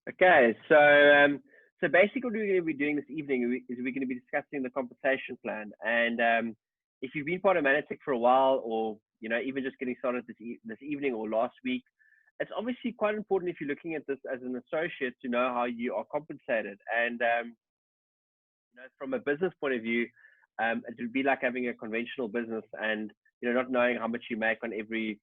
Okay, so basically what we're going to be doing this evening is we're going to be discussing the compensation plan. And if you've been part of Mannatech for a while, or even just getting started this evening or last week, it's obviously quite important if you're looking at this as an associate to know how you are compensated. And from a business point of view, it would be like having a conventional business and not knowing how much you make on every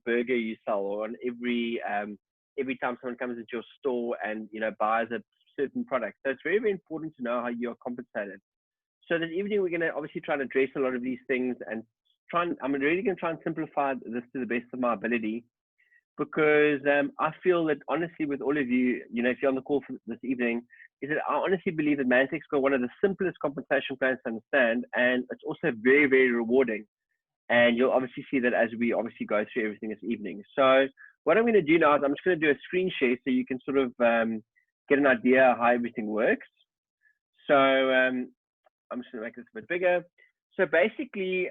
burger you sell, or on every time someone comes into your store and buys a certain product. So it's very, very important to know how you are compensated. So this evening we're going to obviously try and address a lot of these things, and I'm really going to try and simplify this to the best of my ability, because I feel that honestly with all of you, if you're on the call for this evening, is that I honestly believe that Mannatech's got one of the simplest compensation plans to understand, and it's also very, very rewarding. And you'll obviously see that as we obviously go through everything this evening. So what I'm going to do now is I'm just going to do a screen share so you can sort of get an idea of how everything works. So I'm just going to make this a bit bigger. So basically,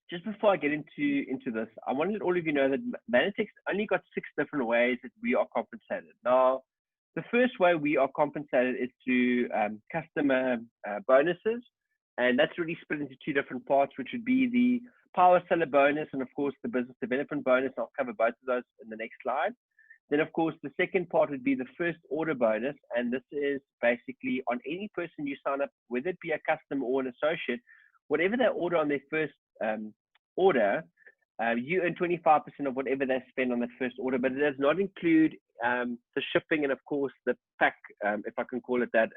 just before I get into this, I want to let all of you know that Mannatech's only got 6 different ways that we are compensated. Now, the first way we are compensated is through customer bonuses, and that's really split into 2 different parts, which would be the power seller bonus and of course the business development bonus. I'll cover both of those in the next slide. Then of course the second part would be the first order bonus, and this is basically on any person you sign up, whether it be a customer or an associate, whatever they order on their first order, you earn 25% of whatever they spend on that first order, but it does not include the shipping and of course the pack, if I can call it that,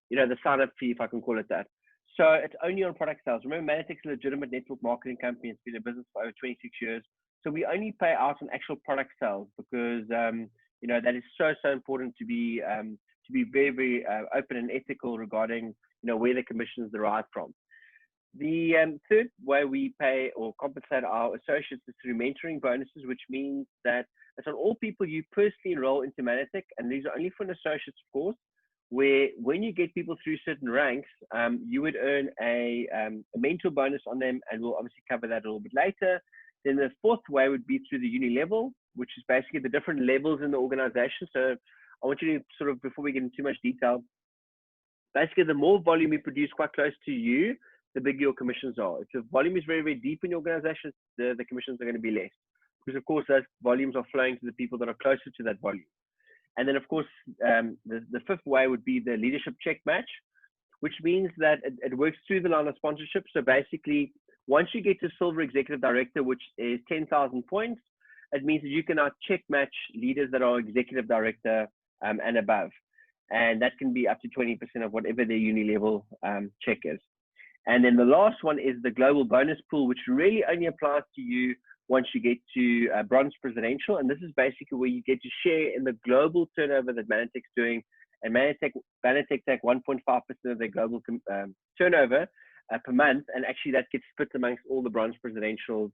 the sign-up fee, if I can call it that. So it's only on product sales. Remember, Mannatech's a legitimate network marketing company. It's been in business for over 26 years. So we only pay out on actual product sales, because that is so important to be very, very open and ethical regarding where the commission is derived from. The third way we pay or compensate our associates is through mentoring bonuses, which means that it's on all people you personally enroll into Mannatech, and these are only for an associates, of course, where when you get people through certain ranks, you would earn a mentor bonus on them, and we'll obviously cover that a little bit later. Then the fourth way would be through the uni level, which is basically the different levels in the organization. So I want you to sort of, before we get into too much detail, basically the more volume you produce quite close to you, the bigger your commissions are. If the volume is very, very deep in your organization, the commissions are going to be less, because of course those volumes are flowing to the people that are closer to that volume. And then of course, the fifth way would be the leadership check match, which means that it works through the line of sponsorship. So basically, once you get to silver executive director, which is 10,000 points, it means that you can now check match leaders that are executive director and above. And that can be up to 20% of whatever their uni level check is. And then the last one is the global bonus pool, which really only applies to you once you get to bronze presidential. And this is basically where you get to share in the global turnover that Mannatech's doing. And Mannatech take 1.5% of their global turnover per month. And actually that gets split amongst all the bronze presidentials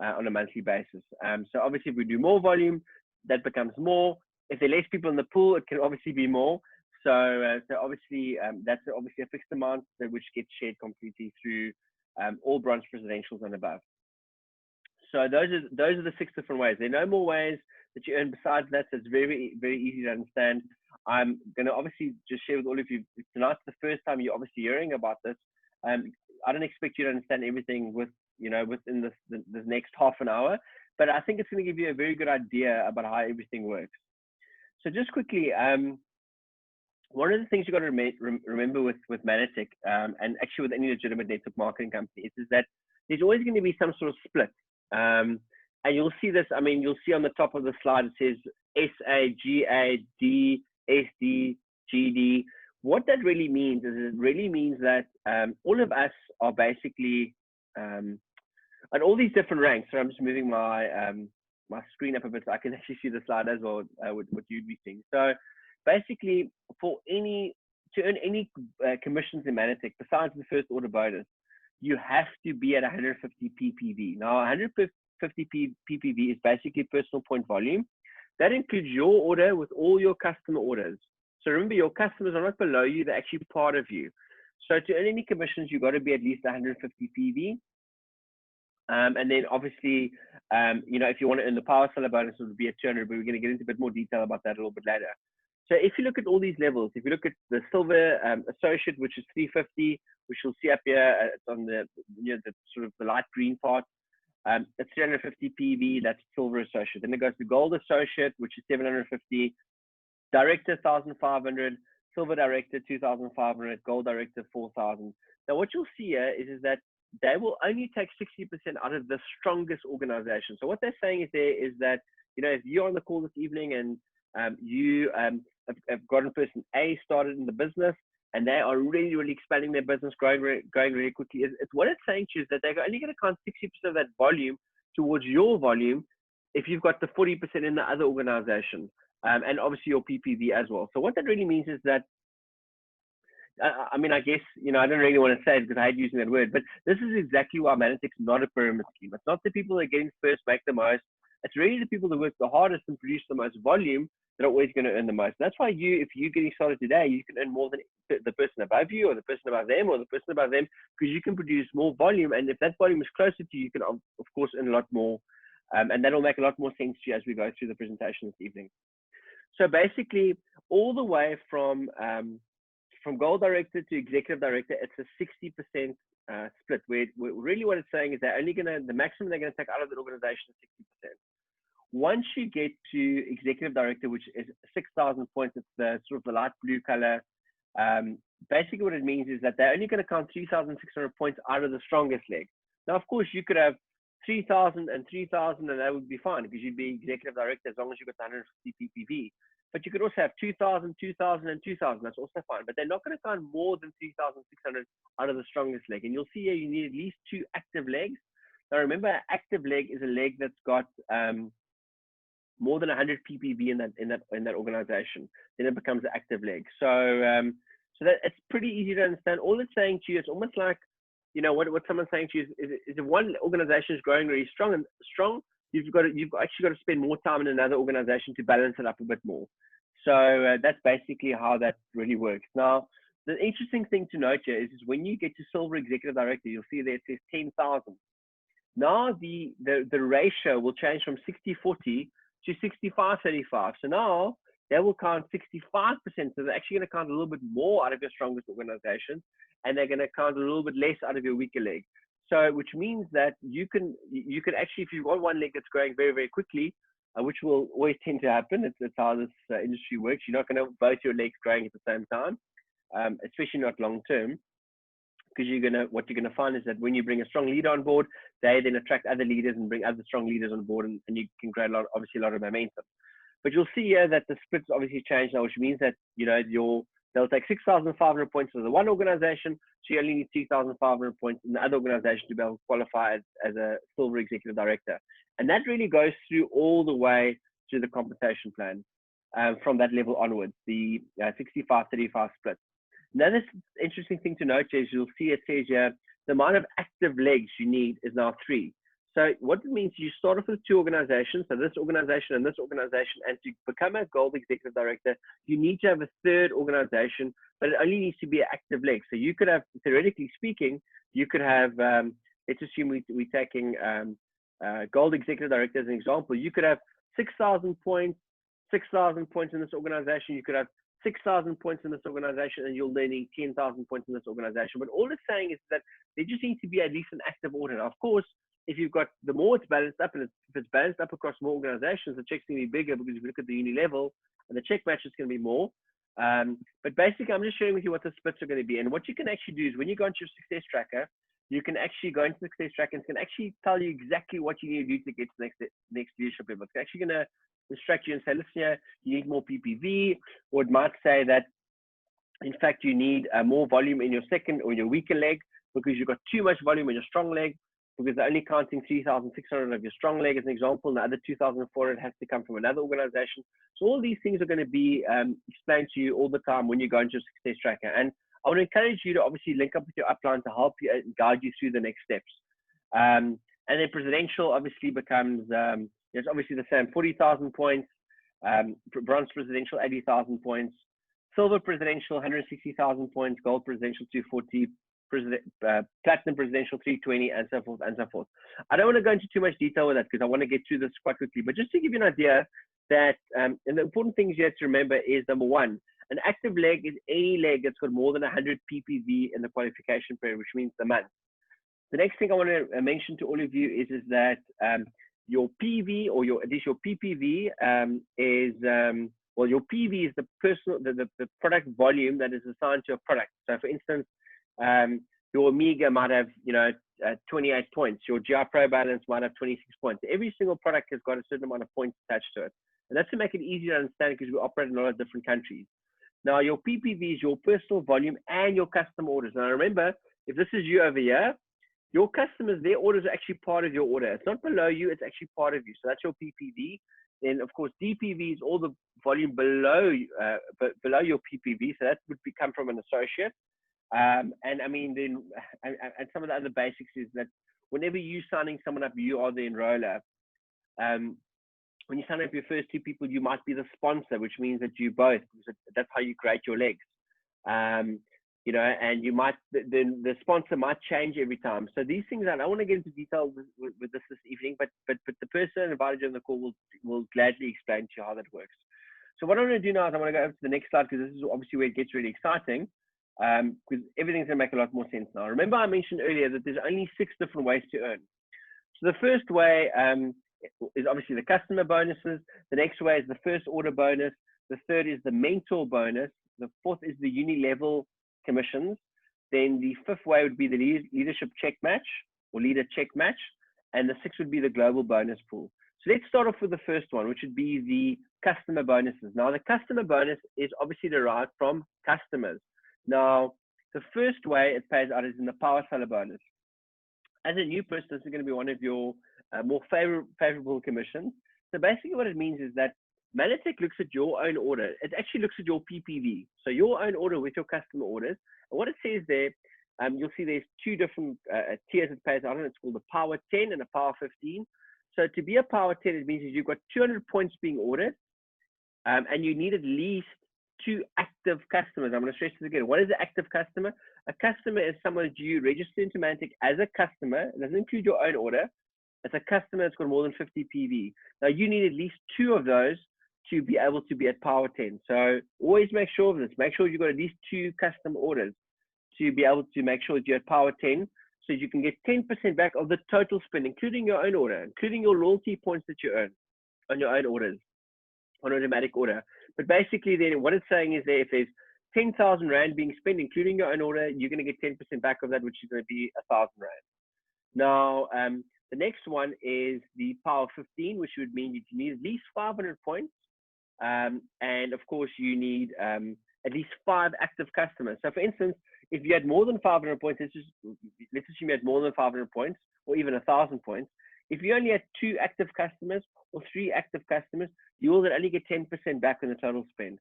on a monthly basis. So obviously if we do more volume, that becomes more. If there are less people in the pool, it can obviously be more. So obviously that's obviously a fixed amount which gets shared completely through all bronze presidentials and above. So those are the 6 different ways. There are no more ways that you earn besides that. So it's very, very easy to understand. I'm going to obviously just share with all of you. Tonight's the first time you're obviously hearing about this. I don't expect you to understand everything within this next half an hour, but I think it's going to give you a very good idea about how everything works. So just quickly, one of the things you've got to remember with Mannatech, and actually with any legitimate network marketing company, is that there's always going to be some sort of split. And you'll see this, you'll see on the top of the slide, it says SA, GA, D, SD, GD. What that really means is it really means that all of us are basically at all these different ranks. So I'm just moving my my screen up a bit so I can actually see the slide as well, what you'd be seeing. So basically, to earn any commissions in Mannatech, besides the first order bonus, you have to be at 150 ppv. Now, 150 ppv is basically personal point volume. That includes your order with all your customer orders. So remember, your customers are not below you, they're actually part of you. So to earn any commissions, you've got to be at least 150 PV. And then obviously, you know, if you want to earn the power seller bonus, it would be at 200, but we're going to get into a bit more detail about that a little bit later. So if you look at all these levels, if you look at the silver associate, which is 350, which you'll see up here, it's on the, you know, the sort of the light green part. It's 350 PV, that's silver associate. Then it goes to gold associate, which is 750, director 1,500, silver director 2,500, gold director 4,000. Now what you'll see here is that they will only take 60% out of the strongest organization. So what they're saying is there is that, you know, if you're on the call this evening and you have gotten person A started in the business and they are really, really expanding their business, growing really quickly, it's what it's saying to you is that they're only going to count 60% of that volume towards your volume if you've got the 40% in the other organization, and obviously your PPV as well. So what that really means is that, I mean, I guess, you know, I don't really want to say it because I hate using that word, but this is exactly why Mannatech's not a pyramid scheme. It's not the people that are getting first make the most. It's really the people that work the hardest and produce the most volume that are always going to earn the most. That's why if you're getting started today, you can earn more than the person above you or the person above them or the person above them, because you can produce more volume. And if that volume is closer to you, you can, of course, earn a lot more. And that'll make a lot more sense to you as we go through the presentation this evening. So basically, all the way from gold director to executive director, it's a 60% split. Where really what it's saying is they're only going to, the maximum they're going to take out of the organization is 60%. Once you get to executive director, which is 6,000 points, it's the sort of the light blue color. Basically what it means is that they're only going to count 3,600 points out of the strongest leg. Now, of course, you could have 3,000 and 3,000 and that would be fine because you'd be executive director as long as you got 150 PPV. But you could also have 2,000, 2,000, and 2,000. That's also fine. But they're not going to count more than 3,600 out of the strongest leg. And you'll see here you need at least 2 active legs. Now remember, an active leg is a leg that's got more than 100 PPV in that organization. Then it becomes an active leg. So so that it's pretty easy to understand. All it's saying to you, it's almost like, you know, what someone's saying to you is if one organization is growing really strong, you've actually got to spend more time in another organization to balance it up a bit more. So that's basically how that really works. Now, the interesting thing to note here is when you get to silver executive director, you'll see there it says 10,000. Now the ratio will change from 60-40 to 65-35. So now they will count 65%. So they're actually going to count a little bit more out of your strongest organization, and they're going to count a little bit less out of your weaker leg. So, which means that you can actually, if you've got one leg that's growing very, very quickly, which will always tend to happen, it's how this industry works. You're not going to have both your legs growing at the same time, especially not long term, because what you're gonna find is that when you bring a strong leader on board, they then attract other leaders and bring other strong leaders on board, and you can create obviously a lot of momentum. But you'll see here that the splits obviously change now, which means that, you know, they'll take 6,500 points for the one organization, so you only need 2,500 points in the other organization to be able to qualify as a silver executive director. And that really goes through all the way to the compensation plan from that level onwards, the 65-35 split. Another interesting thing to note is you'll see it says here, the amount of active legs you need is now 3. So what it means, you start off with 2 organizations, so this organization and this organization, and to become a gold executive director, you need to have a 3rd organization, but it only needs to be an active leg. So you could have, theoretically speaking, you could have, let's assume we're taking gold executive director as an example. You could have 6,000 points in this organization. You could have 6,000 points in this organization, and you're learning 10,000 points in this organization. But all it's saying is that there just needs to be at least an active order. Now, of course, if you've got, the more it's balanced up, and if it's balanced up across more organizations, the check's going to be bigger, because if you look at the uni level, and the check match is going to be more. But basically, I'm just sharing with you what the splits are going to be. And what you can actually do is when you go into your success tracker, you can actually go into the success tracker and it can actually tell you exactly what you need to do to get to the next leadership level. It's actually going to instruct you and say, listen here, you need more PPV, or it might say that, in fact, you need more volume in your second or your weaker leg because you've got too much volume in your strong leg, because they're only counting 3,600 of your strong leg as an example, and the other 2,400 has to come from another organization. So all these things are going to be explained to you all the time when you go into your success tracker. And I would encourage you to obviously link up with your upline to help you and guide you through the next steps. And then presidential obviously becomes, it's obviously the same, 40,000 points, bronze presidential, 80,000 points, silver presidential, 160,000 points, gold presidential, 240, Platinum Presidential 320, and so forth and so forth. I don't want to go into too much detail with that because I want to get through this quite quickly. But just to give you an idea that, and the important things you have to remember is, number one, an active leg is any leg that's got more than 100 ppv in the qualification period, which means the month. The next thing I want to mention to all of you is that your PV, or at least your PPV is, well, your PV is the product volume that is assigned to a product. So for instance, your Amiga might have, 28 points. Your GR Pro Balance might have 26 points. Every single product has got a certain amount of points attached to it. And that's to make it easier to understand because we operate in a lot of different countries. Now, your PPV is your personal volume and your custom orders. Now, remember, if this is you over here, your customers, their orders are actually part of your order. It's not below you, it's actually part of you. So that's your PPV. Then, of course, DPV is all the volume below your PPV. So that would come from an associate. And I mean, then, and some of the other basics is that whenever you're signing someone up, you are the enroller. When you sign up your first two people, you might be the sponsor, which means that you both, because that's how you create your legs. And you might, then the sponsor might change every time. So these things, I don't want to get into detail with this evening, but the person invited you on the call will gladly explain to you how that works. So what I'm going to do now is I'm going to go over to the next slide, because this is obviously where it gets really exciting, because everything's going to make a lot more sense now. Remember, I mentioned earlier that there's only 6 different ways to earn. So the first way is obviously the customer bonuses. The next way is the first order bonus. The third is the mentor bonus. The fourth is the uni-level commissions. Then the fifth way would be the leadership check match, or leader check match. And the sixth would be the global bonus pool. So let's start off with the first one, which would be the customer bonuses. Now, the customer bonus is obviously derived from customers. Now, the first way it pays out is in the power seller bonus. As a new person, this is going to be one of your more favorable commissions. So basically what it means is that Mannatech looks at your own order. It actually looks at your PPV. So your own order with your customer orders. And what it says there, you'll see there's 2 different tiers it pays out, and it's called the Power 10 and the Power 15. So to be a Power 10, it means you've got 200 points being ordered, and you need at least 2 active customers. I'm going to stress this again. What is an active customer? A customer is someone that you register into Mannatech as a customer. It doesn't include your own order. It's a customer that's got more than 50 PV. Now, you need at least 2 of those to be able to be at Power 10. So always make sure of this. Make sure you've got at least 2 custom orders to be able to make sure that you're at Power 10, so you can get 10% back of the total spend, including your own order, including your loyalty points that you earn on your own orders, on automatic order. But basically then what it's saying is that if there's 10,000 Rand being spent, including your own order, you're going to get 10% back of that, which is going to be 1,000 Rand. Now, the next one is the Power 15, which would mean that you need at least 500 points. And of course, you need at least 5 active customers. So for instance, if you had more than 500 points, let's assume you had more than 500 points, or even 1,000 points. If you only had 2 active customers or 3 active customers, you will only get 10% back on the total spend.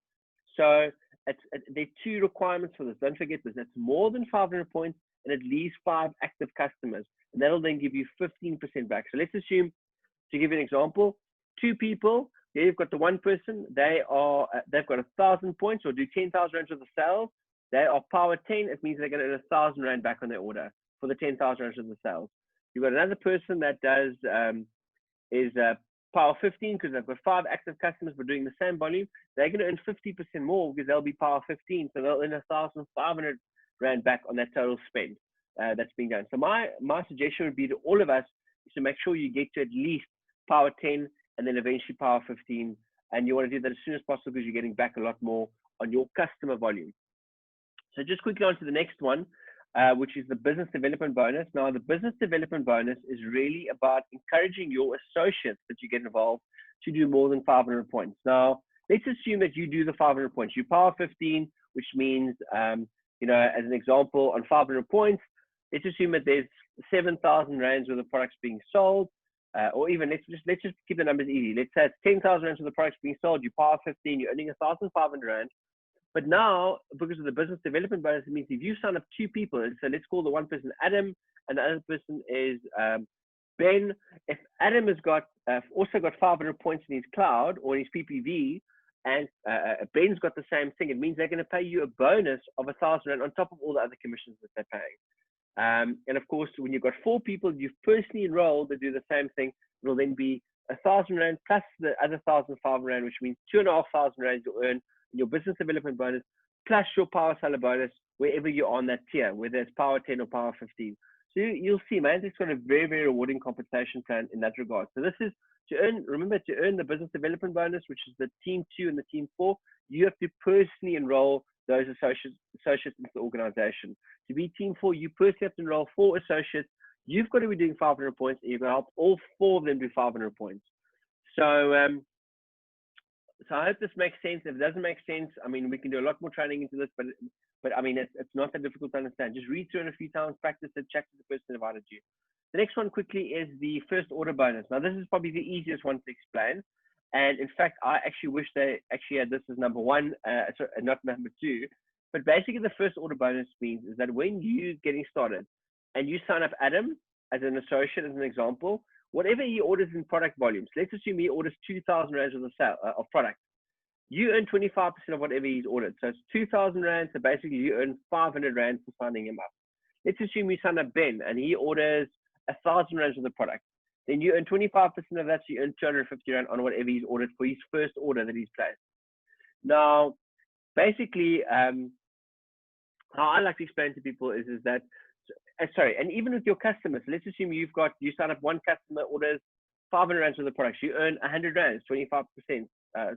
So there are 2 requirements for this. Don't forget this. That's more than 500 points and at least 5 active customers. And that'll then give you 15% back. So let's assume, to give you an example, 2 people. There you've got the one person. They've got 1,000 points, or do 10,000 Rand of the sales. They are Power 10. It means they're going to earn 1,000 Rand back on their order for the 10,000 Rand of the sales. You've got another person that does Power 15, because they've got 5 active customers but doing the same volume. They're going to earn 50% more because they'll be Power 15. So they'll earn 1,500 Rand back on that total spend that's being done. So my suggestion would be to all of us is to make sure you get to at least Power 10 and then eventually Power 15. And you want to do that as soon as possible because you're getting back a lot more on your customer volume. So just quickly on to the next one, which is the business development bonus. Now, the business development bonus is really about encouraging your associates that you get involved to do more than 500 points. Now, let's assume that you do the 500 points. You Power 15, which means, as an example, on 500 points, let's assume that there's 7,000 Rands worth of products being sold, or even let's just keep the numbers easy. Let's say it's 10,000 Rands worth of products being sold. You Power 15, you're earning 1,500 Rand. But now, because of the business development bonus, it means if you sign up 2 people, and so let's call the one person Adam, and the other person is Ben. If Adam has got also got 500 points in his cloud or his PPV, and Ben's got the same thing, it means they're going to pay you a bonus of 1,000 Rand on top of all the other commissions that they're paying. And of course, when you've got 4 people you've personally enrolled that do the same thing, it'll then be 1,000 rand plus the other 1,500 rand, which means 2,500 rand you'll earn in your business development bonus, plus your power seller bonus wherever you're on that tier, whether it's power 10 or power 15. So you'll see, man, it's got a very, very rewarding compensation plan in that regard. So this is to earn, remember, to earn the business development bonus, which is the team 2 and the team 4, you have to personally enroll those associates into the organization. To be team 4, you personally have to enroll 4 associates. You've got to be doing 500 points, and you've got to help all 4 of them do 500 points. So, so I hope this makes sense. If it doesn't make sense, I mean, we can do a lot more training into this, but I mean, it's not that difficult to understand. Just read through it a few times, practice it, check with the person who invited you. The next one quickly is the first order bonus. Now, this is probably the easiest one to explain. And in fact, I actually wish they actually had this as number 1, sorry, not number 2. But basically, the first order bonus means is that when you're getting started and you sign up Adam as an associate, as an example, whatever he orders in product volumes, let's assume he orders 2,000 rands of the sale of product. You earn 25% of whatever he's ordered. So it's 2,000 rand. So basically, you earn 500 rand for signing him up. Let's assume you sign up Ben and he orders 1,000 rands of the product. Then you earn 25% of that. So you earn 250 rand on whatever he's ordered for his first order that he's placed. Now, basically, how I like to explain to people is that, sorry, and even with your customers, let's assume you sign up one customer, orders 500 rands of the products. You earn 100 rands, 25%.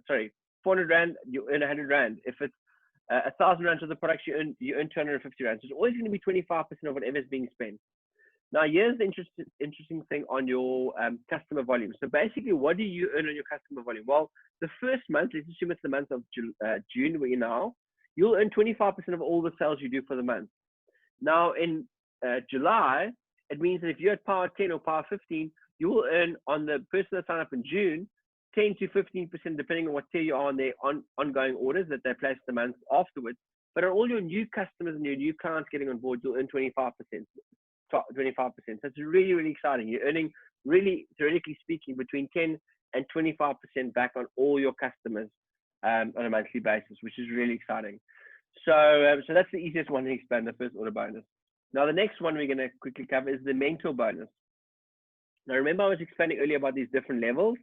Sorry, 400 rand, you earn 100 rand. If it's 1,000 rands of the products, you earn 250 rands. So it's always going to be 25% of whatever's being spent. Now, here's the interesting thing on your customer volume. So basically, what do you earn on your customer volume? Well, the first month, let's assume it's the month of June, where you're now, you'll earn 25% of all the sales you do for the month. Now, in July, it means that if you're at power 10 or power 15, you will earn on the person that signed up in June, 10 to 15%, depending on what tier you are on their ongoing orders that they place the month afterwards. But on all your new customers and your new clients getting on board, you'll earn 25%. 25%. So it's really, really exciting. You're earning, really, theoretically speaking, between 10 and 25% back on all your customers on a monthly basis, which is really exciting. So, so that's the easiest one to explain, the first order bonus. Now, the next one we're going to quickly cover is the mentor bonus. Now, remember I was explaining earlier about these different levels.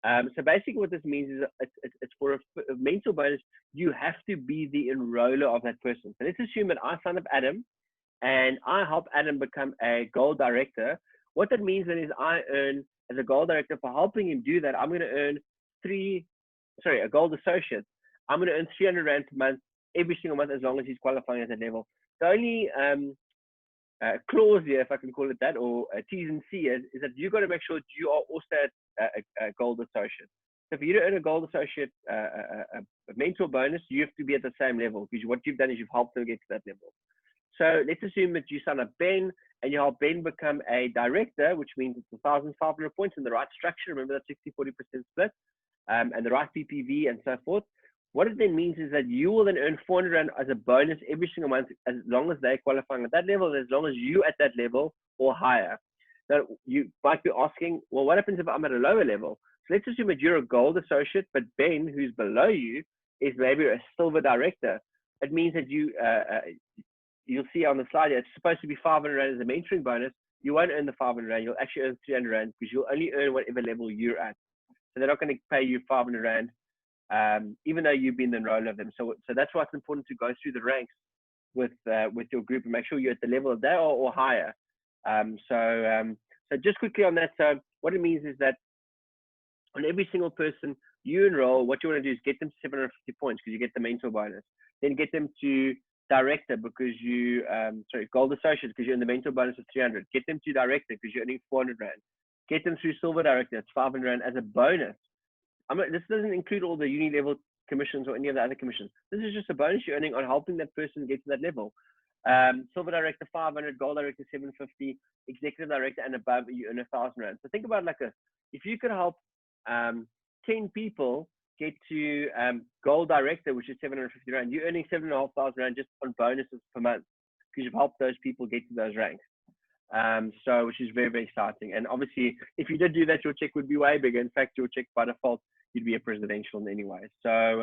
So basically what this means is it's for a mentor bonus, you have to be the enroller of that person. So let's assume that I sign up Adam and I help Adam become a gold director. What that means then is I earn, as a gold director, for helping him do that, I'm going to earn a gold associate. I'm going to earn 300 rand per month, every single month, as long as he's qualifying at that level. The only clause here, if I can call it that, or T's and C's, is that you've got to make sure you are also a gold associate. So for you to earn a gold associate a mentor bonus, you have to be at the same level, because what you've done is you've helped them get to that level. So let's assume that you sign up Ben and you help Ben become a director, which means it's 1,500 points in the right structure. Remember that 60-40% split, and the right PPV and so forth. What it then means is that you will then earn 400 rand as a bonus every single month, as long as they're qualifying at that level, as long as you're at that level or higher. Now, you might be asking, well, what happens if I'm at a lower level? So let's assume that you're a gold associate, but Ben, who's below you, is maybe a silver director. It means that you'll see on the slide here, it's supposed to be 500 rand as a mentoring bonus. You won't earn the 500 rand. You'll actually earn 300 rand, because you'll only earn whatever level you're at. So they're not going to pay you 500 rand. Even though you've been the enroller of them. So that's why it's important to go through the ranks with your group and make sure you're at the level of they are or higher. So just quickly on that, so what it means is that on every single person you enroll, what you want to do is get them to 750 points, because you get the mentor bonus. Then get them to director, because you, gold associate, because you're in the mentor bonus of 300. Get them to director, because you're earning 400 rand. Get them through silver director, it's 500 rand as a bonus. This doesn't include all the uni level commissions or any of the other commissions. This is just a bonus you're earning on helping that person get to that level. Silver director 500, gold director 750, executive director and above, you earn 1,000 rand. So think about it like this: if you could help 10 people get to gold director, which is 750 rand, you're earning 7,500 rand just on bonuses per month, because you've helped those people get to those ranks. So which is very, very exciting. And obviously, if you did do that, your check would be way bigger. In fact, your check by default, you'd be a presidential anyway. So,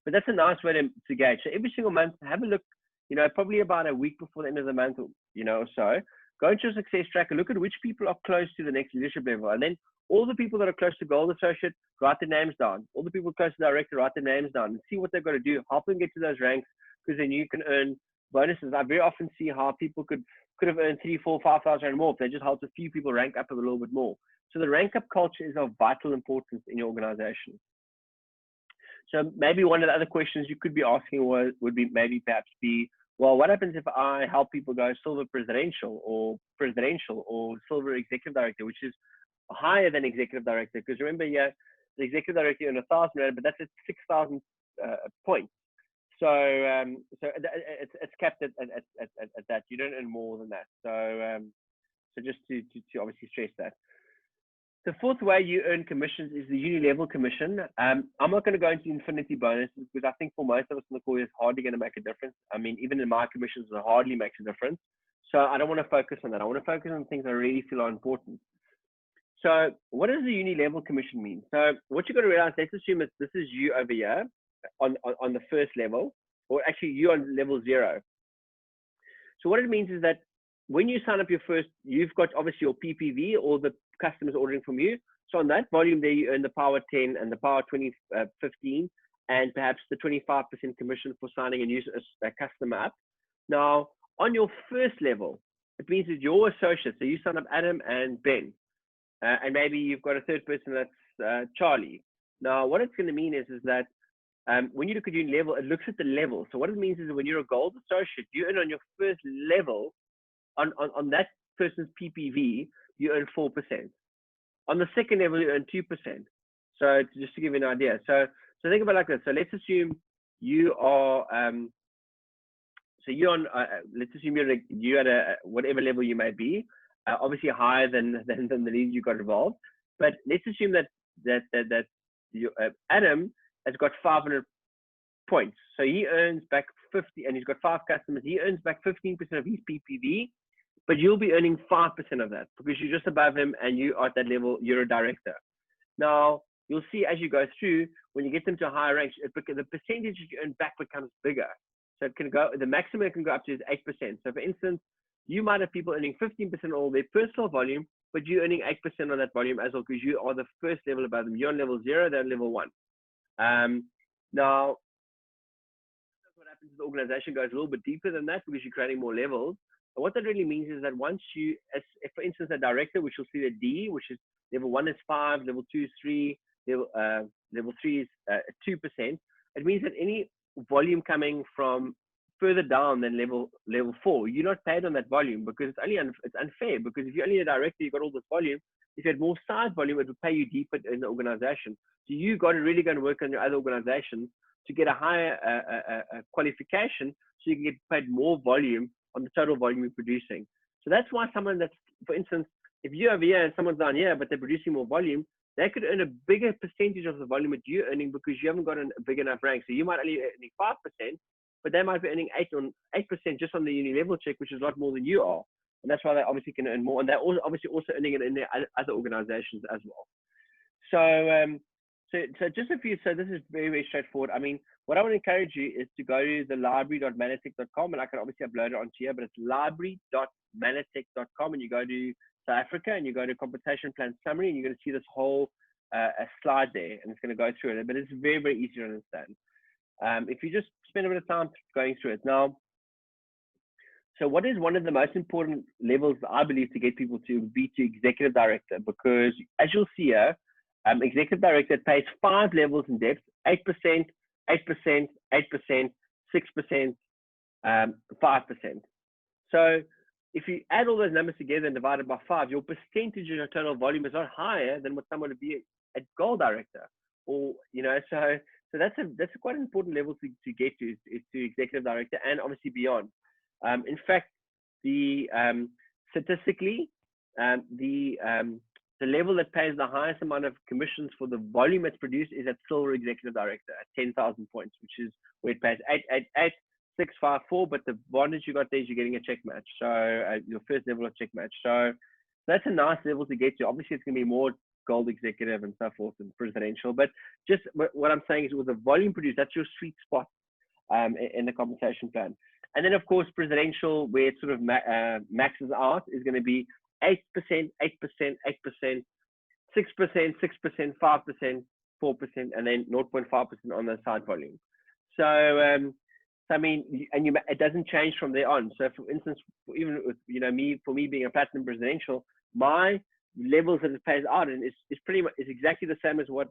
but that's a nice way to gauge. So every single month, have a look you know, probably about a week before the end of the month, or, you know, or so, go into your success tracker, look at which people are close to the next leadership level. And then all the people that are close to gold associate, write their names down. All the people close to director, write their names down and see what they've got to do. Help them get to those ranks, because then you can earn bonuses. I very often see how people could have earned 3,000, 4,000, 5,000 more if they just helped a few people rank up a little bit more. So the rank up culture is of vital importance in your organization. So maybe one of the other questions you could be asking would be maybe perhaps be, well, what happens if I help people go silver presidential or silver executive director, which is higher than executive director? Because remember, yeah, the executive director earned 1,000 rand, but that's at 6,000 points. So it's capped at that. You don't earn more than that. So just to obviously stress that. The fourth way you earn commissions is the uni-level commission. I'm not going to go into infinity bonuses, because I think for most of us in the call, it's hardly going to make a difference. I mean, even in my commissions, it hardly makes a difference. So I don't want to focus on that. I want to focus on things I really feel are important. So what does the uni-level commission mean? So what you've got to realize, let's assume that this is you over here on the first level, or actually you on level 0. So what it means is that when you sign up your first, you've got obviously your PPV, or the customers ordering from you. So on that volume there, you earn the power 10 and the power 15, and perhaps the 25% commission for signing a customer up. Now, on your first level, it means that your associates, so you sign up Adam and Ben, and maybe you've got a third person that's Charlie. Now, what it's going to mean is that when you look at your level, it looks at the level. So what it means is that when you're a gold associate, you earn on your first level, on that person's PPV, you earn 4%. On the second level, you earn 2%. So just to give you an idea. So think about it like this. So let's assume you are, let's assume you're at a whatever level you may be, obviously higher than the lead you got involved. But let's assume that Adam has got 500 points. So he earns back 50, and he's got 5 customers. He earns back 15% of his PPV. But you'll be earning 5% of that, because you're just above him and you are at that level, you're a director. Now, you'll see as you go through, when you get them to a higher rank, the percentage you earn back becomes bigger. So it can go, the maximum it can go up to is 8%. So for instance, you might have people earning 15% of all their personal volume, but you're earning 8% on that volume as well, because you are the first level above them. You're on level 0, they're on level 1. Now, what happens is the organization goes a little bit deeper than that, because you're creating more levels. And what that really means is that once you, if for instance, a director, which you'll see the D, which is level 1 is 5, level 2 is 3, level 3 is 2%. It means that any volume coming from further down than level 4, you're not paid on that volume, because it's unfair. Because if you're only a director, you've got all this volume. If you had more side volume, it would pay you deeper in the organization. So you got to really go and work on your other organizations to get a higher qualification, so you can get paid more volume on the total volume you're producing. So that's why someone that's, for instance, if you're over here and someone's down here, but they're producing more volume, they could earn a bigger percentage of the volume that you're earning, because you haven't got a big enough rank. So you might only earning 5%, but they might be earning 8% just on the uni level check, which is a lot more than you are. And that's why they obviously can earn more. And they're obviously also earning it in their other organizations as well. So just a few, so this is very, very straightforward. I mean, what I want to encourage you is to go to the library.mannatech.com, and I can obviously upload it onto here, but it's library.mannatech.com, and you go to South Africa and you go to compensation plan summary, and you're going to see this whole slide there, and it's going to go through it, but it's very, very easy to understand. If you just spend a bit of time going through it. Now, so what is one of the most important levels, I believe, to get people to be to executive director? Because as you'll see here, executive director pays 5 levels in depth: 8%, 8%, 8%, 6%, 5%. So if you add all those numbers together and divide it by 5, your percentage of your total volume is not higher than what someone would be a gold director, or so that's a quite an important level to get to, is to executive director, and obviously beyond. In fact, statistically, the level that pays the highest amount of commissions for the volume that's produced is at silver executive director at 10,000 points, which is where it pays 888, 654. But the advantage you got there is you're getting a check match. So your first level of check match. So that's a nice level to get to. Obviously, it's going to be more gold executive and so forth and presidential. But just what I'm saying is, with the volume produced, that's your sweet spot in the compensation plan. And then, of course, presidential, where it sort of maxes out, is going to be 8%, 8%, 8%, 6%, 6%, 5%, 4%, and then 0.5% on the side volume. So, I mean, and it doesn't change from there on. So, for instance, even with, for me being a platinum presidential, my levels that it pays out in is pretty much exactly the same as what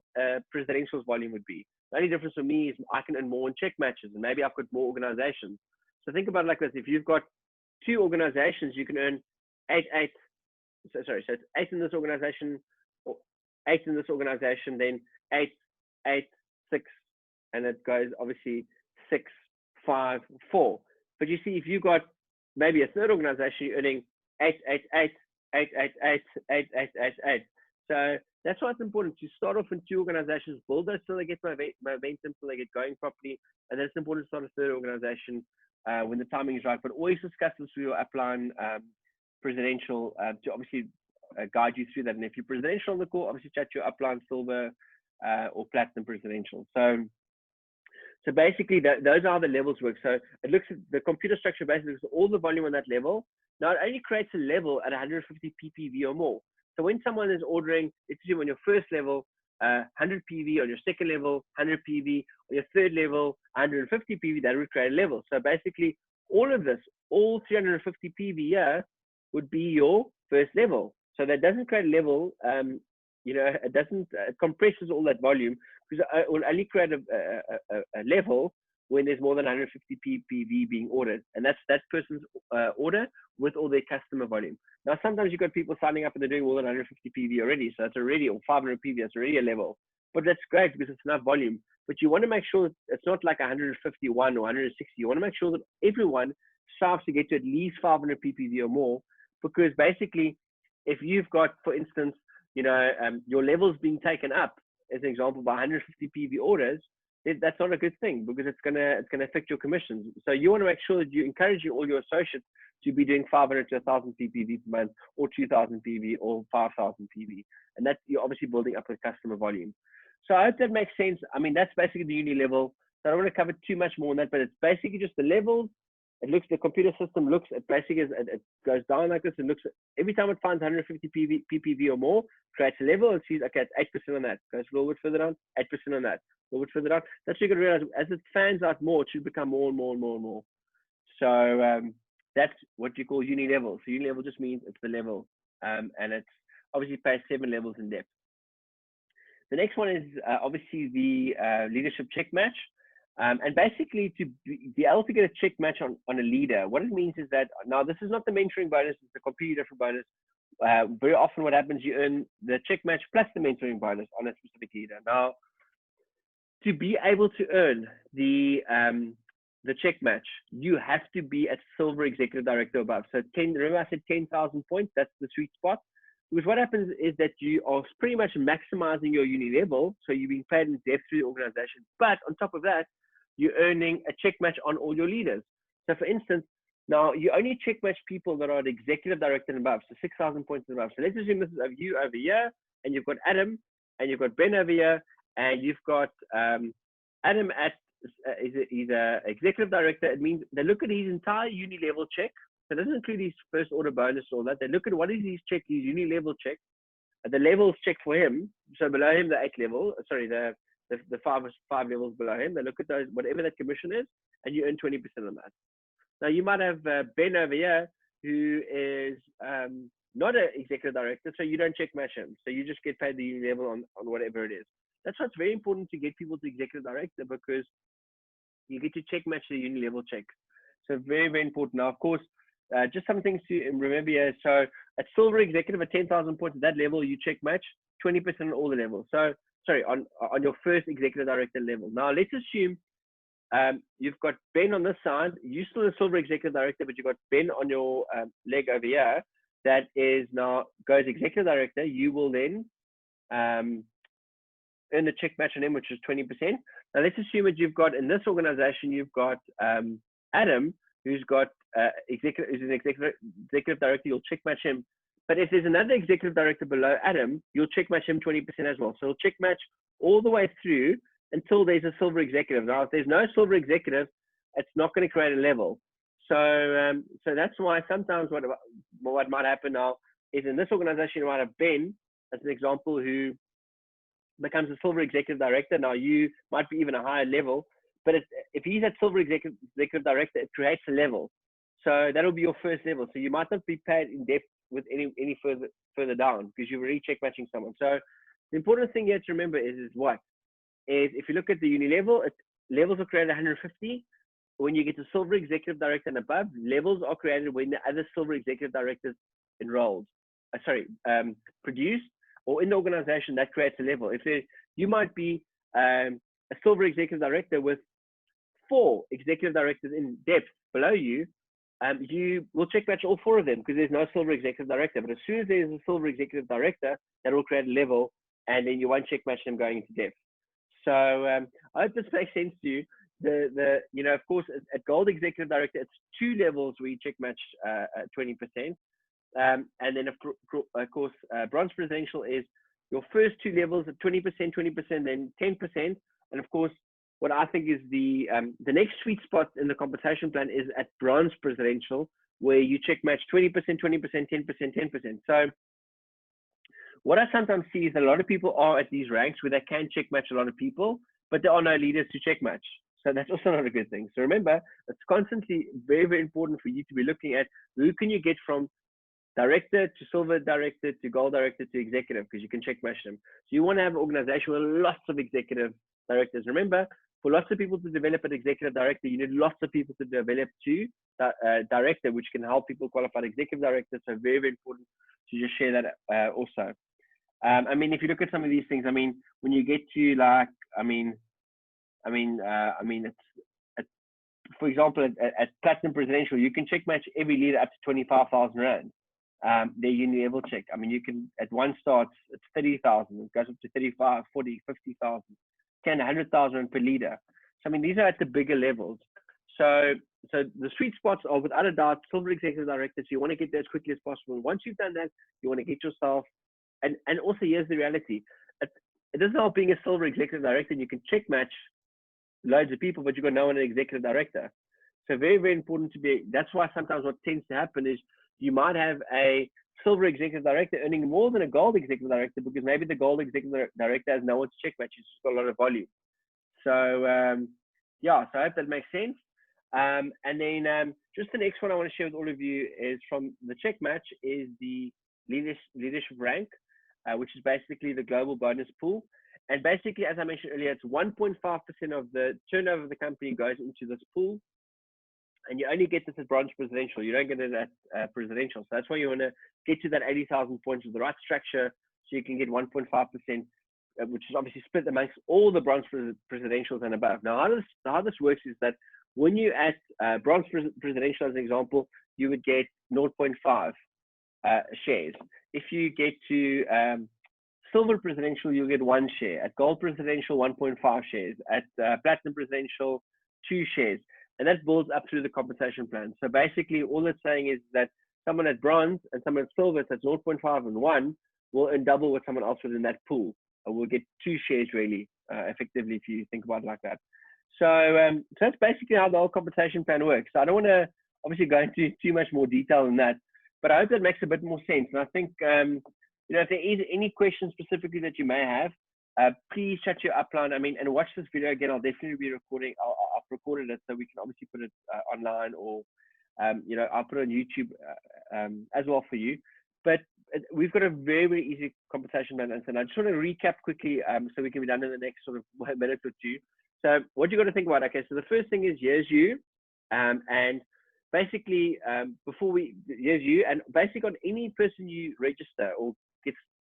presidential's volume would be. The only difference for me is I can earn more in check matches, and maybe I've got more organizations. So think about it like this: if you've got 2 organizations, you can earn 8, 8. So it's 8 in this organization, or 8 in this organization, then 8, 8, 6, and it goes obviously 6, 5, 4. But you see, if you've got maybe a third organization, you're earning 8, 8, 8, 8, 8, 8, 8, 8, 8, 8. So that's why it's important to start off in 2 organizations, build those till they get momentum, till they get going properly, and then it's important to start a third organization when the timing is right. But always discuss this with your upline presidential to obviously guide you through that. And if you're presidential on the call, obviously chat to your upline silver or platinum presidential. So basically, those are the levels work. So it looks at the computer structure, basically looks at all the volume on that level. Now, it only creates a level at 150 ppv or more. So when someone is ordering, let's assume on your first level, 100 PV, on your second level, 100 PV, on your third level, 150 PV, that would create a level. So basically, all of this, all 350 PV here would be your first level. So that doesn't create a level, it doesn't, it compresses all that volume, because it will only create a level when there's more than 150 PV being ordered. And that's that person's order with all their customer volume. Now, sometimes you've got people signing up and they're doing more than 150 PV already. So that's already, or 500 PV, that's already a level. But that's great because it's enough volume. But you want to make sure it's not like 151 or 160. You want to make sure that everyone strives to get to at least 500 PPV or more, because basically, if you've got, for instance, your levels being taken up, as an example, by 150 PV orders, that's not a good thing, because it's gonna affect your commissions. So you want to make sure that you encourage all your associates to be doing 500 to 1,000 PPV per month, or 2,000 PV, or 5,000 PV, and that's, you're obviously building up the customer volume. So I hope that makes sense. I mean, that's basically the uni level. So I don't want to cover too much more on that, but it's basically just the levels. It looks, the computer system looks at basically, it goes down like this. It looks at, every time it finds 150 PPV or more, creates a level and sees, okay, it's 8% on that. Goes a little bit further down, 8% on that. A little bit further down. That's what you're going to realize. As it fans out more, it should become more and more and more and more. So that's what you call uni level. So uni level just means it's the level, and it's obviously pays 7 levels in depth. The next one is obviously the leadership check match. And basically, to be able to get a check match on a leader, what it means is that, now this is not the mentoring bonus, it's a completely different bonus. Very often what happens, you earn the check match plus the mentoring bonus on a specific leader. Now, to be able to earn the check match, you have to be at silver executive director above. So 10, remember I said 10,000 points, that's the sweet spot. Because what happens is that you are pretty much maximizing your uni level, so you're being paid in depth through the organization. But on top of that, you're earning a check match on all your leaders. So for instance, now you only check match people that are the executive director and above, so 6,000 points and above. So let's assume this is of you over here, and you've got Adam, and you've got Ben over here, and you've got Adam at, he's a executive director. It means they look at his entire uni level check. So it doesn't include his first order bonus or that. They look at what is his check, his uni level check, the levels check for him. So below him, the 8 level, sorry, the 5 levels below him. They look at those, whatever that commission is, and you earn 20% on that. Now you might have Ben over here, who is not an executive director, so you don't check match him. So you just get paid the uni level on whatever it is. That's why it's very important to get people to executive director, because you get to check match the uni level check. So very, very important. Now, of course, just some things to remember here. So at silver executive at 10,000 points at that level, you check match 20% on all the levels. So sorry, on your first executive director level. Now let's assume you've got Ben on this side. You're still a silver executive director, but you've got Ben on your leg over here that is now goes executive director. You will then earn the check match on him, which is 20%. Now let's assume that you've got in this organization, you've got Adam, who's got who's an executive director. You'll check match him. But if there's another executive director below Adam, you'll check match him 20% as well. So you'll check match all the way through until there's a silver executive. Now, if there's no silver executive, it's not going to create a level. So that's why sometimes what might happen now is in this organization you might have Ben as an example who becomes a silver executive director. Now you might be even a higher level, but if he's at silver executive director, it creates a level. So that'll be your first level. So you might not be paid in depth with any further down because you're already check matching someone. So the important thing here to remember is if you look at the uni level, levels are created 150. When you get to silver executive director and above, levels are created when the other silver executive directors enrolled, produced, or in the organization that creates a level. You might be a silver executive director with 4 executive directors in depth below you, you will check match all 4 of them because there's no silver executive director. But as soon as there's a silver executive director, that will create a level, and then you won't check match them going into depth. So I hope this makes sense to you. Of course, at gold executive director, it's 2 levels where you check match 20%. And then of course, bronze presidential is your first 2 levels of 20%, then 10%. And of course, what I think is the next sweet spot in the compensation plan is at bronze presidential, where you check match 20%, 20%, 10%, 10%. So what I sometimes see is a lot of people are at these ranks where they can check match a lot of people, but there are no leaders to check match. So that's also not a good thing. So remember, it's constantly very, very important for you to be looking at who can you get from director to silver director to gold director to executive, because you can check match them. So you want to have an organization with lots of executive directors. Remember, for lots of people to develop an executive director, you need lots of people to develop to director, which can help people qualify executive directors. So very, very important to just share that also. If you look at some of these things, when you get to for example, at platinum presidential, you can check match every leader up to 25,000 rand. Their uni level check. You can, at one start, it's 30,000. It goes up to 35, 40, 50,000, 10, 100,000 per leader. So these are at the bigger levels. So the sweet spots are without a doubt silver executive directors. You want to get there as quickly as possible. Once you've done that, you want to get yourself. And also, here's the reality. It doesn't help being a silver executive director. You can check match loads of people, but you've got no one an executive director. So very, very important to be. That's why sometimes what tends to happen is you might have a silver executive director earning more than a gold executive director because maybe the gold executive director has no one to check match. It's just got a lot of volume. So so I hope that makes sense. And then just the next one I want to share with all of you is from the check match is the leadership rank, which is basically the global bonus pool. And basically, as I mentioned earlier, it's 1.5% of the turnover of the company goes into this pool. And you only get this at bronze presidential. You don't get it at presidential. So that's why you want to get to that 80,000 points with the right structure so you can get 1.5%, which is obviously split amongst all the bronze presidentials and above. Now, how this works is that when you at bronze presidential, as an example, you would get 0.5 shares. If you get to silver presidential, you'll get 1 share. At gold presidential, 1.5 shares. At platinum presidential, 2 shares. And that builds up through the compensation plan. So basically, all it's saying is that someone at bronze and someone at silver, that's 0.5 and 1, will earn double what someone else would in that pool. And we'll get 2 shares really, effectively, if you think about it like that. So that's basically how the whole compensation plan works. So I don't want to obviously go into too much more detail than that, but I hope that makes a bit more sense. And I think, if there is any questions specifically that you may have, please chat your upline. And watch this video again. I'll definitely be recording. I've recorded it so we can obviously put it online, or I'll put it on YouTube as well for you. But we've got a very, very easy compensation plan. And I just want to recap quickly so we can be done in the next sort of minute or two. So what you got to think about? Okay, so the first thing is here's you, and basically here's you, and basically on any person you register or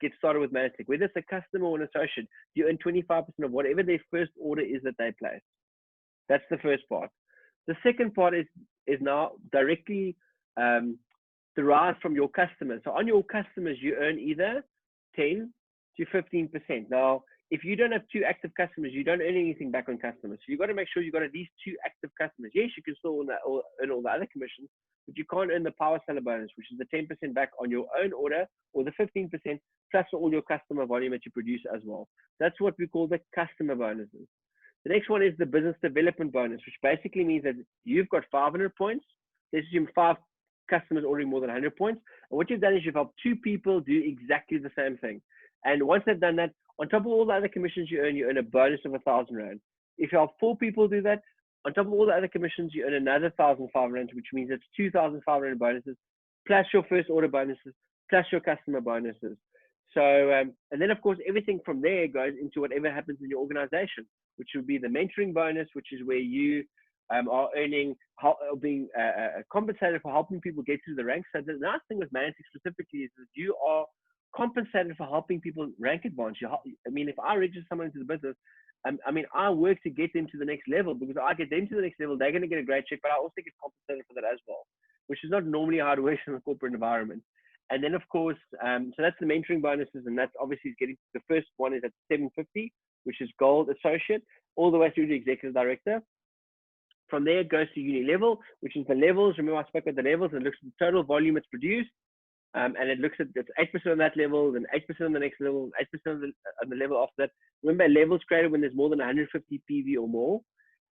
get started with Mannatech, whether it's a customer or an associate, you earn 25% of whatever their first order is that they place. That's the first part. The second part is now directly derived from your customers. So on your customers, you earn either 10 to 15%. Now, if you don't have 2 active customers, you don't earn anything back on customers. So you've got to make sure you've got at least 2 active customers. Yes, you can still earn all the other commissions, but you can't earn the power seller bonus, which is the 10% back on your own order, or the 15% plus all your customer volume that you produce as well. That's what we call the customer bonuses. The next one is the business development bonus, which basically means that you've got 500 points. let's assume 5 customers ordering more than 100 points. And what you've done is you've helped 2 people do exactly the same thing. And once they've done that, on top of all the other commissions you earn a bonus of 1,000 Rand. If you help 4 people do that, on top of all the other commissions, you earn another 1,500, which means it's 2,500 bonuses, plus your first order bonuses, plus your customer bonuses. So, and then of course, everything from there goes into whatever happens in your organization, which would be the mentoring bonus, which is where you are earning, being compensated for helping people get through the ranks. So the nice thing with Mannatech specifically is that you are compensated for helping people rank advance. I mean, if I register someone into the business, I mean, I work to get them to the next level, because I get them to the next level, they're going to get a great check, but I also get compensated for that as well, which is not normally how it works in a corporate environment. And then, of course, so that's the mentoring bonuses, and that's obviously getting, the first one is at 750, which is gold associate, all the way through to executive director. From there, it goes to uni level, which is the levels. Remember, I spoke about the levels, and it looks at the total volume it's produced. And it looks at, it's 8% on that level, then 8% on the next level, 8% on the level after that. Remember, levels created when there's more than 150 PV or more.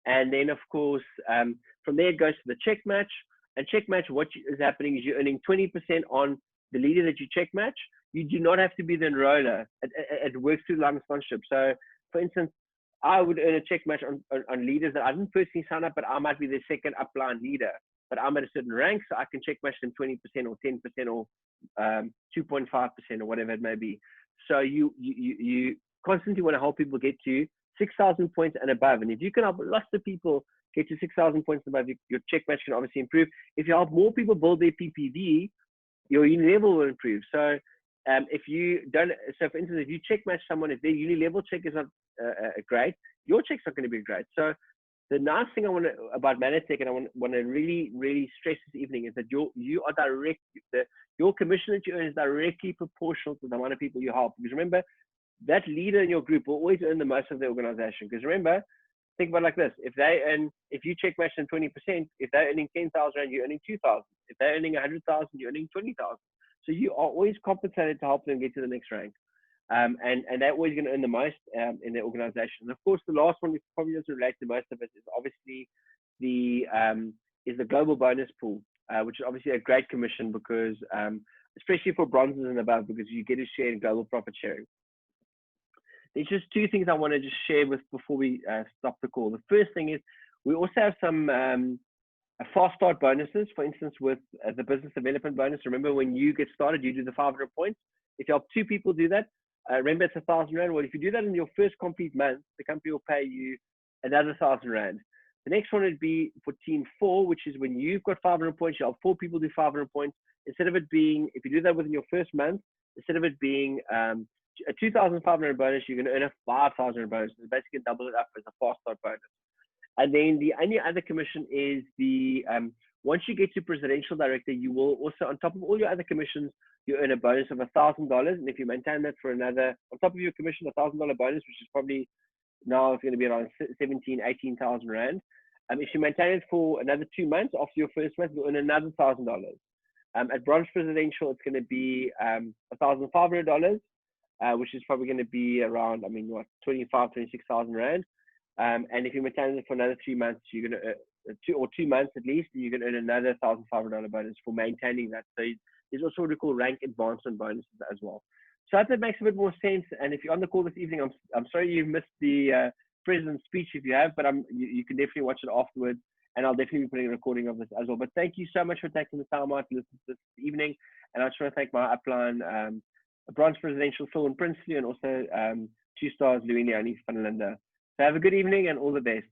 And then, of course, from there, it goes to the check match. And check match, what is happening is you're earning 20% on the leader that you check match. You do not have to be the enroller. It works through line sponsorship. So, for instance, I would earn a check match on leaders that I didn't personally sign up, but I might be the second upline leader. But I'm at a certain rank, so I can check match them 20% or 10% or 2.5% or whatever it may be. So you constantly want to help people get to 6,000 points and above. And if you can help lots of people get to 6,000 points and above, your check match can obviously improve. If you help more people build their PPV, your uni level will improve. So if you don't, so for instance, if you check match someone, if their uni level check is not great, your check's not going to be great. So the nice thing I want to about Mannatech, and I want to really, really stress this evening, is that you are direct. Your commission that you earn is directly proportional to the amount of people you help. Because remember, that leader in your group will always earn the most of the organization. Because remember, think about it like this: if you check match them 20%, if they're earning 10,000 Rand, you're earning 2,000. If they're earning 100,000, you're earning 20,000. So you are always compensated to help them get to the next rank. And they're always going to earn the most in their organization. And of course, the last one, which probably doesn't relate to most of us, is obviously the global bonus pool, which is obviously a great commission, because especially for bronzes and above, because you get to share in global profit sharing. There's just 2 things I want to just share with before we stop the call. The first thing is we also have some fast start bonuses. For instance, with the business development bonus, remember when you get started, you do the 500 points. If you help 2 people do that, remember it's 1,000 Rand. Well, if you do that in your first complete month, the company will pay you another 1,000 Rand. The next one would be for team 4, which is when you've got 500 points, you help 4 people do 500 points. Instead of it being, if you do that within your first month, instead of it being a 2,500 bonus, you're going to earn a 5,000 bonus. So basically double it up as a fast start bonus. And then the only other commission is the once you get to presidential director, you will also, on top of all your other commissions, you earn a bonus of $1,000. And if you maintain that for another, on top of your commission, $1,000 bonus, which is probably now it's going to be around 17,000, 18,000 Rand. If you maintain it for another 2 months after your first month, you'll earn another $1,000. At bronze presidential, it's going to be $1,500, which is probably going to be around, 25,000, 26,000 Rand. And if you maintain it for another 3 months, you're going to 2 months at least, you're going to earn another $1,500 bonus for maintaining that. So there's also what we call rank advancement bonuses as well. So I hope that makes a bit more sense. And if you're on the call this evening, I'm sorry you missed the president's speech if you have, but you can definitely watch it afterwards. And I'll definitely be putting a recording of this as well. But thank you so much for taking the time out to listen to this evening. And I just want to thank my upline, bronze presidential Phil and Princely, and also 2 stars Louis Leonie van Linde. So have a good evening and all the best.